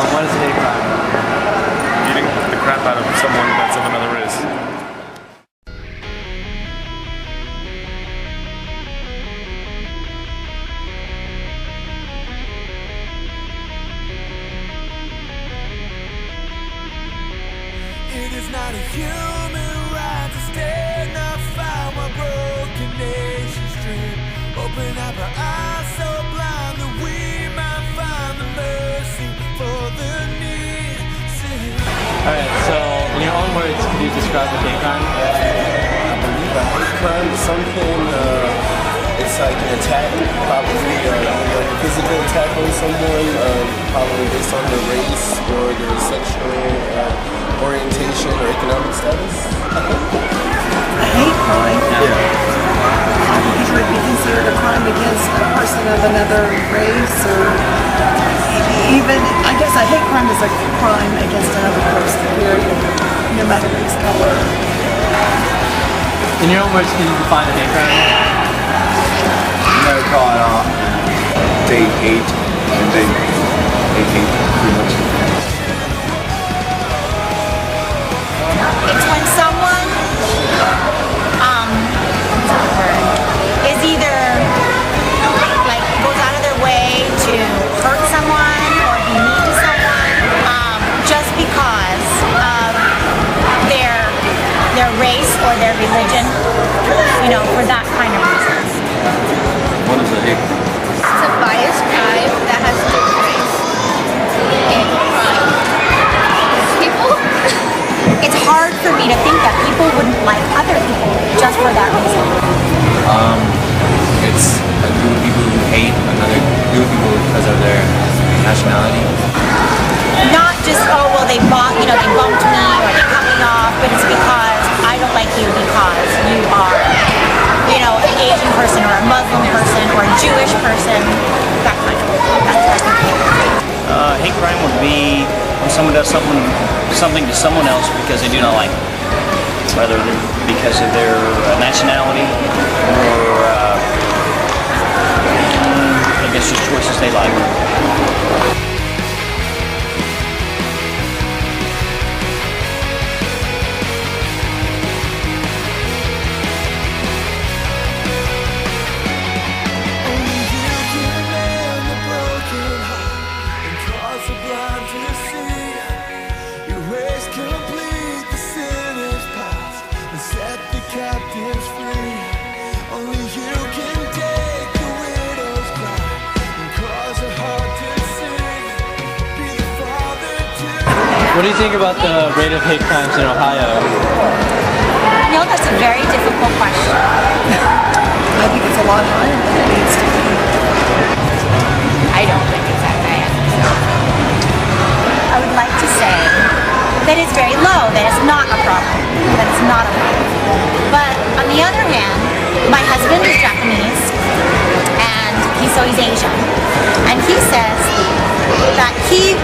What is a hate crime? Beating the crap out of someone that's of another race. It is not a human right to stand up, fight my broken nation's dream. Open up our eyes so blind that we might find the mercy for the need. Alright, so in your own words, could you describe a hate crime? I believe a hate crime is something, it's like an attack, probably like a physical attack on someone, probably based on their race or their sexual orientation or economic status. A hate crime? It would be considered a crime against a person of another race, or even, I guess a hate crime is a crime against another person, period, no matter race, color. In your own words, can you define a hate crime? They call it they hate, and they hate pretty much. It's when someone is either like goes out of their way to hurt someone or be mean to someone just because of their race or their religion, you know, for that kind of reasons. What is a hate crime? It's a biased crime that has to do with race. Hate crime. People. It's hard for me to think that people wouldn't like other people just for that reason. It's a group of people who hate another group of people because of their nationality. Not just, oh well, they bumped me or they cut me off, but it's because I don't like you because you are, you know, an Asian person or a Muslim person or a Jewish person, that kind of thing. That's what I think. Hate crime would be when someone does something to someone else because they do not like them, whether because of their nationality or I guess just choices they like. What do you think about the rate of hate crimes in Ohio? You know, that's a very difficult question. I think it's a lot higher than it needs to be. I don't think it's that bad. I would like to say that it's very low, that it's not a problem, that it's not a problem. But on the other hand, my husband is Japanese, and he's Asian, and he says that he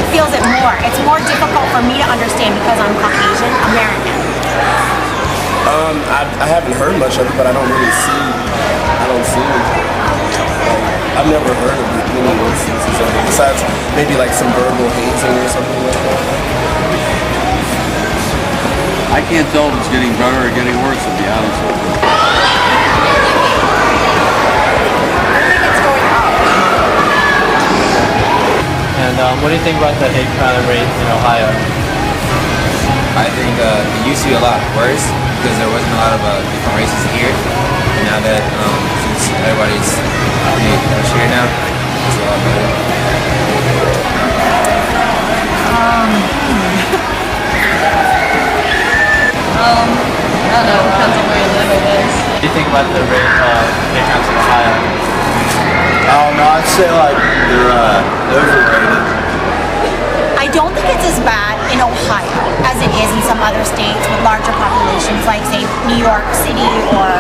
feels it more. It's more difficult for me to understand because I'm Caucasian American. I haven't heard much of it, but I don't see I've never heard of many instances of it, besides maybe like some verbal hazing or something like that. I can't tell if it's getting better or getting worse, to be honest with you. And what do you think about the hate crime rate in Ohio? I think it used to be a lot worse because there wasn't a lot of different races here. And now that since everybody's here now, it's a lot better. I don't know, depends on where you live, I guess. What do you think about the rate of hate crimes in Ohio? I don't know, I'd say like they're overrated. I don't think it's as bad in Ohio as it is in some other states with larger populations, like say New York City or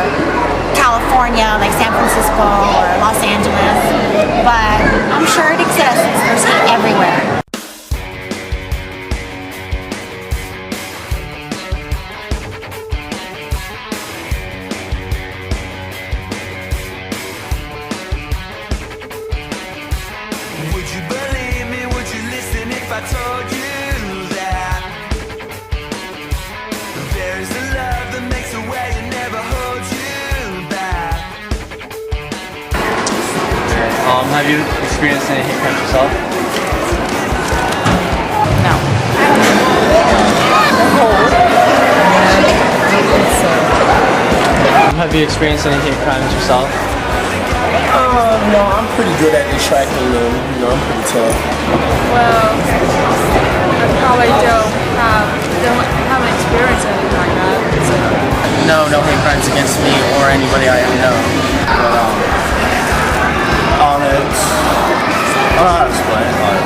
California, like San Francisco or Los Angeles. But I'm sure it exists. There's hate everywhere. Would you believe me? Would you listen? I told you that there's a love that makes a way and never holds you back. Have you experienced any hate crimes yourself? No. Have you experienced any hate crimes yourself? No, I'm pretty good at extracting them. You know, I'm pretty tough. Well, I probably don't haven't experienced anything like that. So. No hate crimes against me or anybody I know. But, it's, I don't know how to explain it. Like,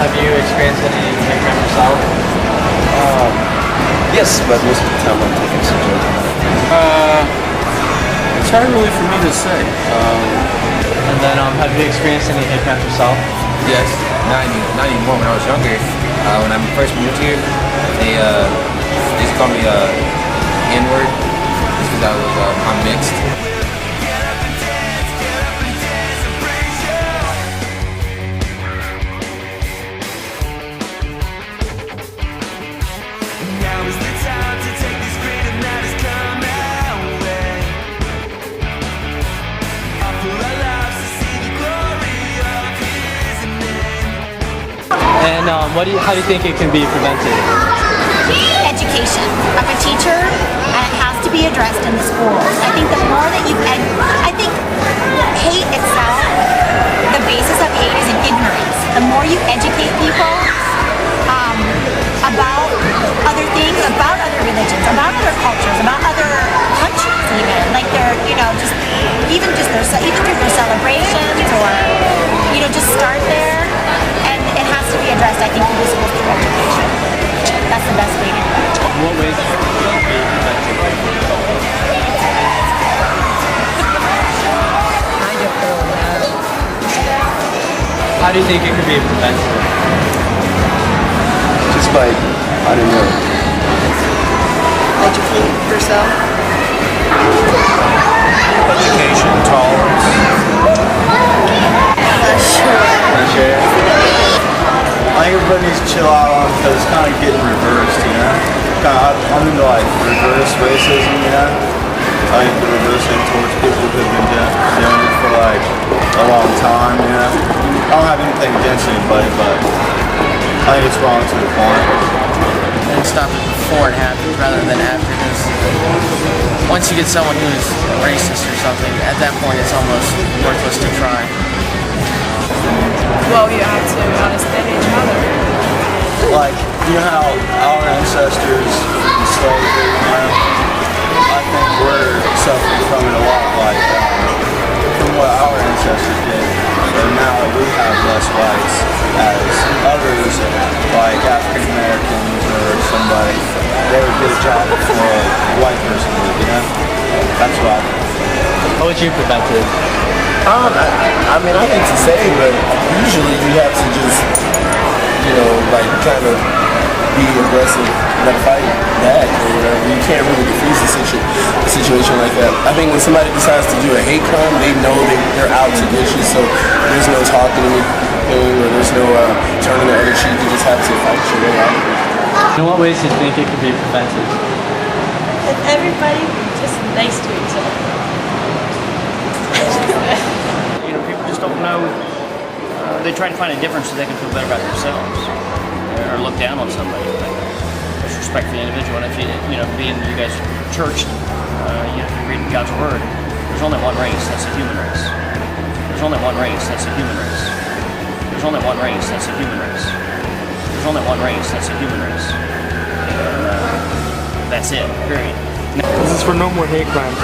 Have you experienced any hate crimes yourself? Yes, but most of the time I'm taking some joke. it's hard really for me to say. And then have you experienced any hate crimes yourself? Yes, not anymore. When I was younger, when I first moved here, they used to call me N-word just because I'm mixed. Now is the time to take this freedom that has come our way. Offer our lives to see the glory of His name. And how do you think it can be prevented? Education. I'm a teacher, and it has to be addressed in the schools. I think the more that I think hate itself, the basis of hate is in ignorance. The more you educate people about other things, about other religions, about other cultures, about other countries, even through their celebrations, or just start there, and it has to be addressed. I think in the schools through education. That's the best way to do it. What ways can it be prevented? How do you think it could be prevented? Just by, I don't know. Educate yourself. Education, tolerance. Not sure. Not sure. I think everybody needs to chill out on because it's kind of getting reversed, you know? I'm into like reverse racism, you know? I think the reversing towards people who have been doing it for like a long time, you know? I don't have anything against anybody, but I think it's wrong to the point. And stop it before it happens rather than after, because once you get someone who is racist or something, at that point it's almost worthless to try. Well, you have to understand each other. Like, you know how our ancestors enslaved it, you know? I think we're suffering from it a lot, like, from what our ancestors did. So now that we have less rights as others, like African Americans or somebody, they would get a job before a white person would, you know? That's why. How would you prevent it? I mean, I hate to say, but usually you have to just, like kind of be aggressive, not fight back or whatever. You can't really defuse a situation like that. I think when somebody decides to do a hate crime, they know they're out to get you, so there's no talking to anything or there's no turning the other cheek. You just have to fight your way out of it. In what ways do you think it could be prevented? If everybody just nice to each other. People just don't know. They try to find a difference so they can feel better about themselves, or look down on somebody. There's respect for the individual, and if being you guys church, you read God's word. There's only one race. That's the human race. There's only one race. That's the human race. There's only one race. That's the human race. There's only one race. That's the human race. And, that's it. Period. This is for no more hate crime.